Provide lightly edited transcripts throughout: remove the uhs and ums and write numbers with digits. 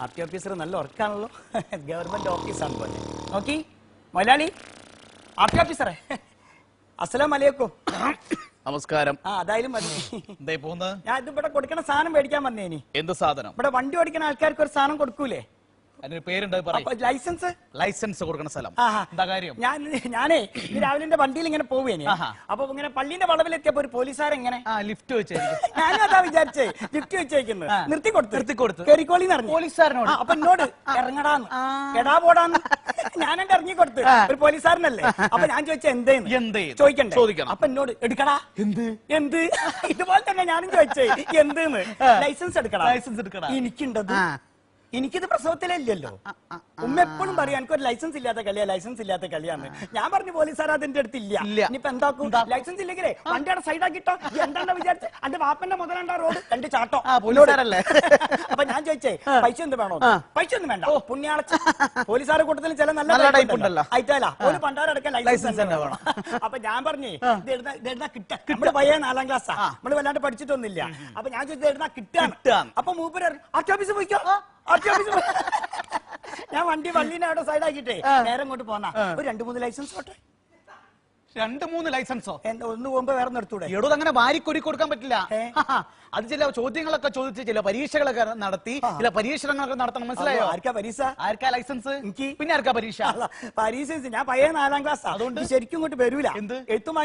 R T officer നല്ല ഉറക്കാണല്ലോ. Government ഓഫീസാണ് പോലെ. നോക്കി മലയാളി ആർ ടി ഓഫീസറെ, അസ്സലാം അലൈക്കും. നമസ്കാരം. അതായാലും മതി. ഞാൻ ഇത് ഇവിടെ കൊടുക്കണ സാധനം മേടിക്കാൻ വന്നേനി. എന്ത് സാധനം? ഇവിടെ വണ്ടി ഓടിക്കുന്ന ആൾക്കാർക്ക് ഒരു സാധനം കൊടുക്കൂലേ? അതിനൊരു പേരുണ്ട്. ലൈസൻസ്. ലൈസൻസ് കൊടുക്കുന്ന സ്ഥലം. എന്താ കാര്യം? ഞാനേ രാവിലെ എന്റെ വണ്ടിയിൽ ഇങ്ങനെ പോവേനെ. അപ്പൊ ഇങ്ങനെ പള്ളിന്റെ വളവിലെത്തിയപ്പോ ഒരു പോലീസുകാരൻ ഇങ്ങനെ ലിഫ്റ്റ് വെച്ചായിരിക്കും. ഞാനും അതാ വിചാരിച്ചേ, ലിഫ്റ്റ് വെച്ചേക്കുന്നത്. നിർത്തി കൊടുത്തു കയറിക്കോളിന്ന് പറഞ്ഞു പോലീസുകാരനോട്. അപ്പൊ എന്നോട് ഇറങ്ങടാന്ന്, എടാ പോടാന്ന് ഞാനെന്റെ ഇറങ്ങി കൊടുത്തു. ഒരു പോലീസുകാരനല്ലേ. അപ്പൊ ഞാൻ ചോദിച്ച എന്തേന്ന് ചോദിക്കണ്ടേ? അപ്പൊ എന്നോട് എടുക്കടാ. എന്ത് ഇതുപോലെ തന്നെ ഞാനും ചോദിച്ചേ എന്തെന്ന്. ലൈസൻസ് എടുക്കടാ. എനിക്കുണ്ടത്. എനിക്കിത് പ്രസവത്തിലില്ലല്ലോ. ഉമ്മ എപ്പോഴും പറയാം എനിക്കൊരു ലൈസൻസ് ഇല്ലാത്ത കളിയാന്ന്. ഞാൻ പറഞ്ഞു പോലീസുകാർ അതിന്റെ അടുത്തില്ല. ഇനിയിപ്പോ എന്താക്കും? ലൈസൻസ് ഇല്ലെങ്കിലേ വണ്ടിയുടെ സൈഡാക്കിട്ടോ. എന്താ വിചാരിച്ച എന്റെ വാപ്പന്റെ മുതലാണ്ട റോഡ് രണ്ട് ചാട്ടോ. അപ്പൊ ഞാൻ ചോദിച്ചേ പൈസ എന്ത് വേണോ? പൈസ ഒന്നും വേണ്ട. പുണ്യാളച്ച പോലീസുകാരുടെ കൂട്ടത്തിൽ ചില നല്ല ആയിട്ടല്ല ഒരു പണ്ടാരടക്കാൻ ലൈസൻസ് വേണം. അപ്പൊ ഞാൻ പറഞ്ഞേ ഇതെഴുതാ കിട്ടാ. നമ്മള് പയ്യ 4ാം ക്ലാസ്സാ, നമ്മള് വല്ലാണ്ട് പഠിച്ചിട്ടൊന്നുമില്ല. അപ്പൊ ഞാൻ ചോദിച്ചത് എഴുതാ കിട്ടാ. അപ്പൊ മൂപ്പര് ആർടി ഓഫീസിൽ പോയിക്കോ. ഞാൻ വള്ളീനെ അവിടെ സൈഡാക്കിട്ടേ നേരം കൊണ്ട് പോന്നാ ഒരു 2-3 ലൈസൻസ് പോട്ടെ. 2-3 ലൈസൻസോ? ഒന്ന് പോകുമ്പോ വേറെ നിർത്തൂടെ? എടോ അങ്ങനെ വാരിക്കൊരി കൊടുക്കാൻ പറ്റില്ല. അത് ചില ചോദ്യങ്ങളൊക്കെ ചോദിച്ച് ചില പരീക്ഷകളൊക്കെ നടത്തി ചില പരീക്ഷണങ്ങളൊക്കെ നടത്തണം. മനസ്സിലായോ? ആർക്കാ പരീക്ഷ? ആർക്കാ ലൈസൻസ്? എനിക്ക്. പിന്നെ ആർക്കാ പരീക്ഷ? പരീക്ഷ ഞാൻ പയ്യ 4ാം ക്ലാസ്, അതുകൊണ്ട് ശരിക്കും ഇങ്ങോട്ട് വരൂല. എന്ത് എഴുത്തും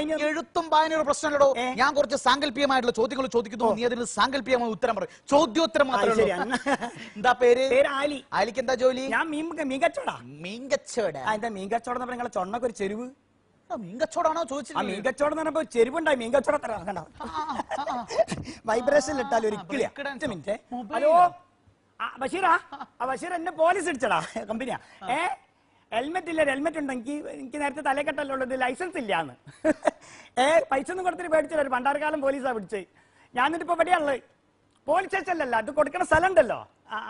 വായനയും ഒരു പ്രശ്നമല്ലോ. ഞാൻ കുറച്ച് സാങ്കല്പികമായിട്ടുള്ള ചോദ്യങ്ങൾ ചോദിക്കുന്നു, നീ അതിന് സാങ്കല്പികമായ ഉത്തരം പറയും. ചോദ്യോത്തരം മാത്രമേ. എന്താ പേര്? ആലി. ആലിക്ക് എന്താ ജോലി? ഞാൻ മീൻ കച്ചവടം. എന്താ മീൻ കച്ചവടം എന്ന് പറഞ്ഞാൽ ചൊണ്ണൊക്കെ ഒരു ചെരുവ്. മീൻ കച്ചവടമാണോ ചോദിച്ചത്? മീൻ കച്ചവടം എന്ന് പറഞ്ഞപ്പോ ചെരുവുണ്ടായി. മീൻ കച്ചവടം വൈബ്രേഷൻ ഇട്ടാൽ ഒരു മിനിറ്റ്. ഹലോ ബഷീറാ? ബഷീർ എന്നെ പോലീസ് ഇടിച്ചടാ കമ്പനിയാ. ഹെൽമെറ്റ് ഇല്ല. ഹെൽമെറ്റ് ഉണ്ടെങ്കിൽ എനിക്ക് നേരത്തെ തലക്കെട്ടല്ലോ ഉള്ളത്, ലൈസൻസ് ഇല്ലാന്ന്. പൈസ ഒന്നും കൊടുത്തിട്ട് പേടിച്ചില്ല. ഒരു പണ്ടാരക്കാലം പോലീസാ പിടിച്ചത്. ഞാൻ എന്നിട്ട് ഇപ്പൊ എവിടെയാണുള്ളത്? പോലീസ് സ്റ്റേഷനിലല്ല, അത് കൊടുക്കണ സ്ഥലം ഉണ്ടല്ലോ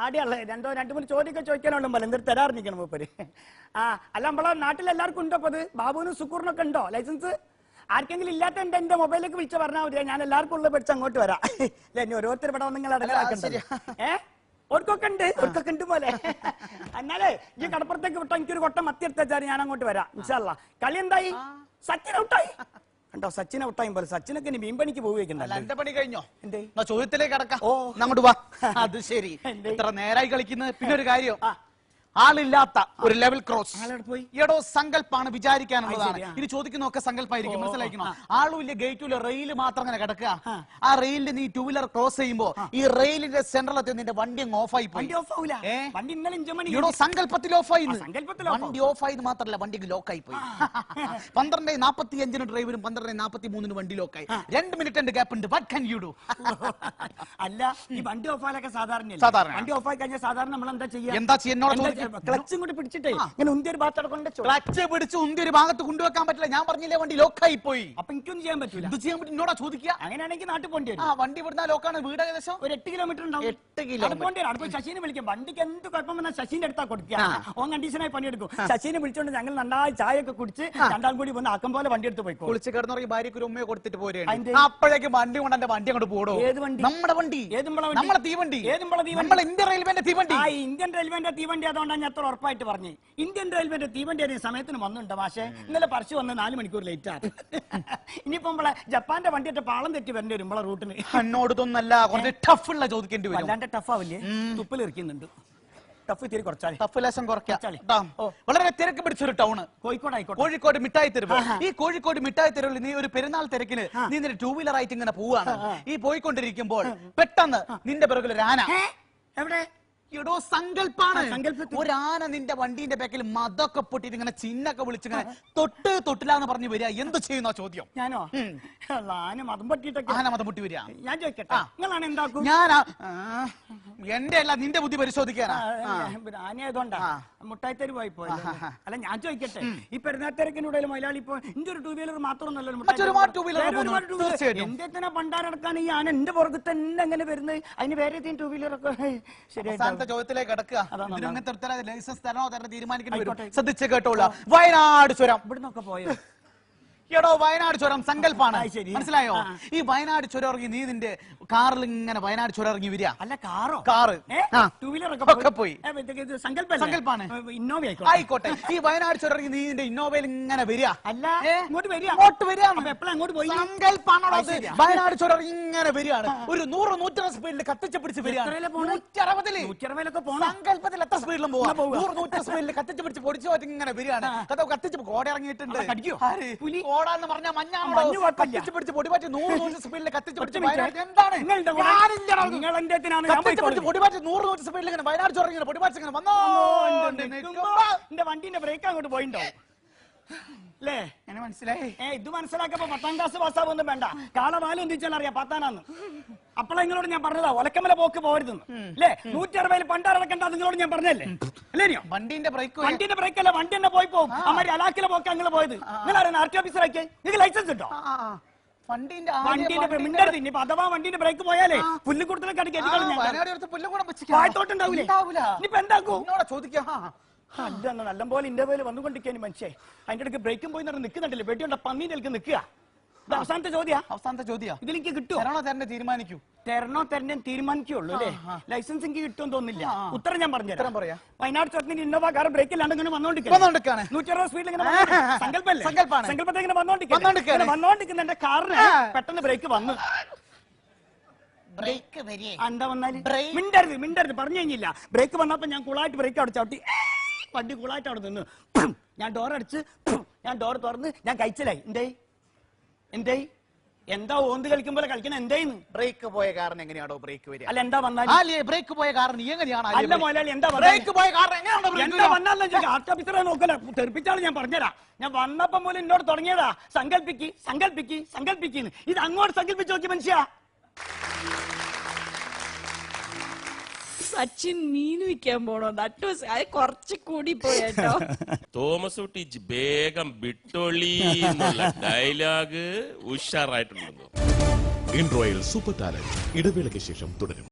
ആടെയുള്ളത്. 2-3 ചോദ്യമൊക്കെ ചോദിക്കാനുള്ള പോലെ എന്തൊരു തരാറിരിക്കണം മൂപ്പര്. അല്ല നമ്മളെ നാട്ടിൽ എല്ലാവർക്കും ഉണ്ടോ? അപ്പൊ അത് ബാബുവിനും സുക്കൂറിനൊക്കെ ഉണ്ടോ ലൈസൻസ്? ആർക്കെങ്കിലും ഇല്ലാത്ത എന്റെ മൊബൈലിലേക്ക് വിളിച്ച് പറഞ്ഞാൽ മതി, ഞാൻ എല്ലാവർക്കും ഉള്ളത് പഠിച്ച് അങ്ങോട്ട് വരാം. ഇനി ഓരോരുത്തർ ഇവിടെ നിങ്ങൾ അടങ്ങാക്കണ്ടേ? ഓർക്കൊക്കെ ഉണ്ട് പോലെ. എന്നാലേ ഈ കടപ്പുറത്തേക്ക് വിട്ടോ എനിക്കൊരു കൊട്ട മത്തി എടുത്താൽ ഞാൻ അങ്ങോട്ട് വരാം ഇൻഷാ അല്ലാ. കളി എന്തായി? സച്ചിൻ ഔട്ടായി. കണ്ടോ സച്ചിൻ ഔട്ടായും പോലെ. സച്ചിനൊക്കെ ഇനി മീൻപണിക്ക് പോവുകയാണ്. എന്റെ പണി കഴിഞ്ഞോ? ചോദ്യത്തിലേക്ക് കടക്കാം. അങ്ങോട്ട് വാ. അത് ശരി, എത്ര നേരായി കളിക്കുന്നത്. പിന്നെ ഒരു കാര്യം, ആളില്ലാത്ത ഒരു ലെവൽ ക്രോസ്. എടോ സങ്കല്പാണ്, വിചാരിക്കാനുള്ളതാണ്. ഇത് ചോദിക്കുന്നൊക്കെ സങ്കല്പായിരിക്കും, മനസ്സിലാക്കണം. ആളുമില്ല, ഗേറ്റുമില്ല, റെയിൽ മാത്രം അങ്ങനെ കിടക്കുക. ആ റെയിലിൽ നീ 2 വീലർ ക്രോസ് ചെയ്യുമ്പോ ഈ റെയിലിന്റെ സെന്ററിലെത്തി നിന്റെ വണ്ടി അങ്ങ് ഓഫായി പോയി. എടോ സങ്കല്പത്തിൽ ഓഫായി. വണ്ടി ഓഫായി മാത്രമല്ല, വണ്ടി ലോക്കായി പോയി. 12:45 ഡ്രൈവറും 12:43 വണ്ടി ലോക്കായി. 2 മിനിറ്റ് ഗ്യാപ്പ് ഉണ്ട്. What can you do? അല്ല ഈ വണ്ടി ഓഫായാലൊക്കെ സാധാരണ വണ്ടി ഓഫായി കഴിഞ്ഞാൽ സാധാരണ നമ്മൾ എന്താ ചെയ്യുക? എന്താ ചെയ്യുന്നോട് ക്ലച്ചും കൂടി പിടിച്ചിട്ടേ ഇങ്ങനെ ഉന്തിയൊരു ഭാഗത്തോടെ കൊണ്ട് ക്ലച്ച് പിടിച്ച് ഉന്തിയൊരു ഭാഗത്ത് കൊണ്ടുവെക്കാൻ പറ്റില്ല. ഞാൻ പറഞ്ഞില്ലേ വണ്ടി ലോക്കായി പോയി. അപ്പൊ എനിക്കൊന്നും ചെയ്യാൻ പറ്റില്ല. എന്ത് ചെയ്യാൻ പറ്റും എന്നോടാ ചോദിക്കുക? അങ്ങനെയാണെങ്കിൽ നാട്ടിൽ പോണ്ടി വരും. വണ്ടി ഇവിടുന്ന ലോക്കാണ്. വീട് ഏകദേശം ഒരു 8 കിലോമീറ്റർ ഉണ്ടാവും. 8 കിലോമീറ്റർ പോണ്ടി വരും. അടുത്ത ശശീനെ വിളിക്കും. വണ്ടിക്ക് എന്ത് കുഴപ്പം വന്നാൽ ശശീന്റെ അടുത്താ കൊടുക്കുക. ഓൻ കണ്ടീഷനായി പണിയെടുക്കും. ശശീനെ വിളിച്ചോണ്ട് ഞങ്ങൾ നന്നായി ചായ ഒക്കെ കുടിച്ച് രണ്ടാം കൂടി വന്ന് ആക്കം പോലെ വണ്ടി എടുത്ത് പോയി കുളിച്ച് കിടന്നുറങ്ങി ഭാര്യക്ക് ഒരു ഉമ്മയെ കൊടുത്തിട്ട് പോരുകയാണ്. അപ്പോഴേക്കും വണ്ടി കൊണ്ട് എന്റെ വണ്ടി അങ്ങോട്ട് പോടോ. ഏത് വണ്ടി? നമ്മുടെ വണ്ടി. നമ്മളെ തീവണ്ടി. ഇന്ത്യൻ റെയിൽവേന്റെ തീവണ്ടി. ഇന്ത്യൻ റെയിൽവേന്റെ തീവണ്ടി. അതുകൊണ്ടാണ് ഞാൻ അത്ര ഉറപ്പായിട്ട് പറഞ്ഞു. ഇന്ത്യൻ റെയിൽവേന്റെ തീവണ്ടി അറിയ സമയത്തിന് വന്നുണ്ട്. പക്ഷേ ഇന്നലെ പറിച്ചു വന്ന് 4 മണിക്കൂർ ലേറ്റ് ആണ്. ഇനിയിപ്പോ നമ്മളെ ജപ്പാന്റെ വണ്ടിയുടെ പാളം തെറ്റി വരേണ്ടി വരും നമ്മളെ റൂട്ടിന്. എന്നോടൊന്നല്ല, കുറച്ച് ടഫുള്ള ചോദിക്കേണ്ടി വരും. അല്ലാണ്ട് ടഫ് ആവില്ലേ? തുപ്പിലിരിക്കുന്നുണ്ട്. ടഫ് തിരി കുറച്ചാൽ ടഫ് ലേശം കുറച്ചാൽ. വളരെ തിരക്ക് പിടിച്ചൊരു ടൗണ് കോഴിക്കോട് മിഠായി തെരുവ്. ഈ കോഴിക്കോട് മിഠായി തെരുവിൽ നീ ഒരു പെരുന്നാൾ തിരക്കിന് നീ 2 വീലർ ആയിട്ട് ഇങ്ങനെ പോവാണ്. ഈ പോയിക്കൊണ്ടിരിക്കുമ്പോൾ പെട്ടെന്ന് നിന്റെ പിറകിൽ ഒരു ആന. എവിടെ? എടോ സങ്കല്പാണ്. ഒരു ആന നിന്റെ വണ്ടീന്റെ ബാക്കിൽ മതൊക്കെ പൊട്ടിട്ട് ഇങ്ങനെ ചിന്നൊക്കെ വിളിച്ചിങ്ങനെ തൊട്ടില്ലാന്ന് പറഞ്ഞു വരിക. എന്ത് ചെയ്യുന്ന ചോദ്യം? ഞാനോ? ആന മതം പൊട്ടിട്ടൊക്കെ. ആന മതം പൊട്ടി വരിക. ഞാൻ ചോദിക്കട്ടെ, നിങ്ങളാണ് എന്താക്കും? ഞാനാ എന്റെ അല്ല നിന്റെ ബുദ്ധി പരിശോധിക്കാനാ. ആനയായതുകൊണ്ടാ മുട്ടായിത്തേര് പോയി പോയി. അല്ല ഞാൻ ചോദിക്കട്ടെ, ഈ പെരുന്നാത്തിരക്കിനുള്ളിൽ മലയാളി ഇപ്പൊ എന്റെ ഒരു 2 വീലർ മാത്രമൊന്നുമല്ലോ എന്റെ പണ്ടാരടക്കാൻ ഈ ആന എന്റെ പുറത്ത് തന്നെ എങ്ങനെ വരുന്നത്? അതിന് വേറെ 2 വീലറൊക്കെ ശരിയായിട്ട് ചോദ്യത്തിലേക്ക് കടക്കുക. ലൈസൻസ് തരണോ തരണോ തീരുമാനിക്കണം. ശ്രദ്ധിച്ച് കേട്ടോളൂ. വയനാട് ചുരം ഇവിടുന്നൊക്കെ പോയോ? എടോ വയനാട് ചുരം സങ്കല്പാണ്, ആ, ശരി. മനസ്സിലായോ? ആ. ഈ വയനാട് ചുരം ഇറങ്ങി നീ നിന്റെ കാറിൽ ഇങ്ങനെ വയനാട് ചുരം ഇറങ്ങി വരിക. അല്ല കാറോ? കാറ് ആ. ടൂ വീലർ ഒക്കെ പോയി. സങ്കല്പാണ്. ഇന്നോവ ആയിക്കോട്ടെ. ഈ വയനാട് ചുരം ഇറങ്ങി നീ നിന്റെ ഇന്നോവയിൽ ഇങ്ങനെ വരിക. അല്ല ഇങ്ങോട്ട് വരിക. ഇങ്ങോട്ട് വരിക. എപ്പോഴാ അങ്ങോട്ട് പോയി? സങ്കല്പാണോ അത് അത്? ശരിയാ. വയനാട് ചുരം ഇങ്ങനെ വരികയാണ്. ഒരു 100-160 സ്പീഡിൽ കത്തിച്ച് പിടിച്ച് വരികയാണ്. എത്രയിലാ പോണെ? 160-ല്. 160 പോണം. സങ്കല്പത്തിൽ എത്ര സ്പീഡിലും പോവാം. പോവാ. 100-160 സ്പീഡിൽ കത്തിച്ച് പിടിച്ച് പൊടിച്ചു പോയിട്ട് ഇങ്ങനെ വരികയാണ്. കത്തിച്ച് കോട ഇറങ്ങിയിട്ടുണ്ട്. അപ്പൊ കടിക്കോ? ആര്? പുലി. കോട എന്ന് പറഞ്ഞാൽ മഞ്ഞ് മഞ്ഞാണോ? കുഴപ്പമില്ല. കത്തിച്ച് പിടിച്ച് പൊടി മാറ്റി 100-160 സ്പീഡിൽ കത്തിച്ച് പിടിച്ച് ഒറ്റ വയനാട് മിനിറ്റ്. എന്താണ്? നിങ്ങളുടെ കൂടെ- ഞാനില്ലടാ അത്. നിങ്ങൾ എന്റെത്തിനാണ് ഞാൻ കത്തിച്ച് പിടിച്ച് പോയിക്കോളും. പൊടി മാറ്റി 100-160 സ്പീഡിൽ ഇങ്ങനെ വയനാട് ചുരം ഇങ്ങനെ പൊടി മാറ്റി ഇങ്ങനെ വന്നോ എന്റെ വണ്ടീന്റെ ബ്രേക്ക് അങ്ങോട്ട് പോയിണ്ടോ അല്ലേ? എന്നെ മനസ്സിലായി. ഇത് മനസ്സിലാക്കപ്പോ 10ാം ക്ലാസ് പാസ്സാവൊന്നും വേണ്ട. കാളവാലം എന്തിച്ചാൽ അറിയാം പത്താനാന്ന്. അപ്പോഴാ നിങ്ങളോട് ഞാൻ പറഞ്ഞതാ ഒലക്കമല പോക്ക് പോകരുതെന്ന് അല്ലേ? 160 പണ്ടാറടക്കണ്ട നിങ്ങളോട് ഞാൻ പറഞ്ഞല്ലേ? അല്ലേയോ? വണ്ടീന്റെ ബ്രേക്ക് വണ്ടീന്റെ ബ്രേക്ക് അല്ല, വണ്ടി തന്നെ പോയി പോകും. അമ്മ അലാക്കിലെ പോക്ക് നിങ്ങൾ പോയത്. നിങ്ങൾ അറിയാം ആർ ടി ഓഫീസറാക്കി നിങ്ങൾക്ക് ലൈസൻസ് കിട്ടോ? വണ്ടീന്റെ വണ്ടീന്റെ മിണ്ടരുത്. ഇനി അഥവാ വണ്ടീന്റെ ബ്രേക്ക് പോയാലേ പുല്ലുകൂടത്തിലൊക്കെ അടിക്കാൻ വായത്തോട്ടുണ്ടാവൂലേ? ഇനിയിപ്പോ എന്താക്കൂ? ചോദിക്കാം. അല്ല നല്ല പോലെ ഇന്റെ പോലെ വന്നുകൊണ്ടിരിക്കാൻ മനുഷ്യേ. അതിന്റെ ഇടയ്ക്ക് ബ്രേക്കും പോയി നടന്ന് നിൽക്കുന്നുണ്ടല്ലേ? വെട്ടിയുണ്ട പന്നീന്റെ നിൽക്ക് നിൽക്കുക. ഇത് അവസാനത്തെ ചോദ്യ. ഇതിലേക്ക് കിട്ടുമോ? തീരുമാനിക്കൂ. തരണോ തരണേ തീരുമാനിക്കുള്ളൂ അല്ലേ? ലൈസൻസ് എനിക്ക് കിട്ടുമെന്ന് തോന്നുന്നില്ല. ഉത്തരം ഞാൻ പറഞ്ഞുതരാം. പറയാം. വയനാട് ചുരത്തിന് ഇന്നോവ കാർ ബ്രേക്ക് ഇല്ലാണ്ട് ഇങ്ങനെ വന്നോണ്ടിരിക്കുകയാണ്. 160 സ്പീഡിൽ ഇങ്ങനെ സങ്കല്പത്തെ ഇങ്ങനെ വന്നോണ്ടിരിക്കുന്ന എന്റെ കാറിന് പെട്ടെന്ന് ബ്രേക്ക് വന്നു. എന്താ വന്നാല് മിണ്ടരുത് പറഞ്ഞു കഴിഞ്ഞില്ല. ബ്രേക്ക് വന്നപ്പോ ഞാൻ കൂളായിട്ട് ബ്രേക്ക് അവിടെ ചവിട്ടി. വണ്ടി കൂളായിട്ട് അവിടെ നിന്ന് ഞാൻ ഡോർ അടിച്ച് ഞാൻ ഡോർ തുറന്ന് ഞാൻ കഴിച്ചില്ലായി. എന്തേ എന്താ ഓന്ത് കളിക്കുമ്പോൾ കളിക്കണ എന്തേന്ന്? ബ്രേക്ക് പോയ കാറിന് എങ്ങനെയാണോ ബ്രേക്ക് വരിക? അല്ല എന്താ വന്നാല് ബ്രേക്ക് പോയ കാറിന് എങ്ങനെയാണ്? അല്ല മോലാളി എന്താ ബ്രേക്ക് പോയ കാറിന് എങ്ങനെയാണോ എന്താ വന്നാലും ആർട്ട് ഓഫീസറെ നോക്കല തെറിപ്പിച്ചാണ് ഞാൻ പറഞ്ഞുതരാം. ഞാൻ വന്നപ്പം പോലും എന്നോട് തുടങ്ങിയതാ സങ്കല്പിക്കുന്നു. ഇത് അങ്ങോട്ട് സങ്കല്പിച്ച് നോക്കി മനുഷ്യ. സച്ചിൻ മീൻ വിൽക്കാൻ പോണോ? അത് കുറച്ച് കൂടി പോയേട്ടോ. തോമസ് കുട്ടി വേഗം വിട്ടോളി എന്നുള്ള ഡയലോഗ് ഉഷാറായിട്ടുണ്ടോ? ഇൻട്രോയിൽ സൂപ്പർ ടാലന്റ് ഇടവേളയ്ക്ക് ശേഷം തുടരും.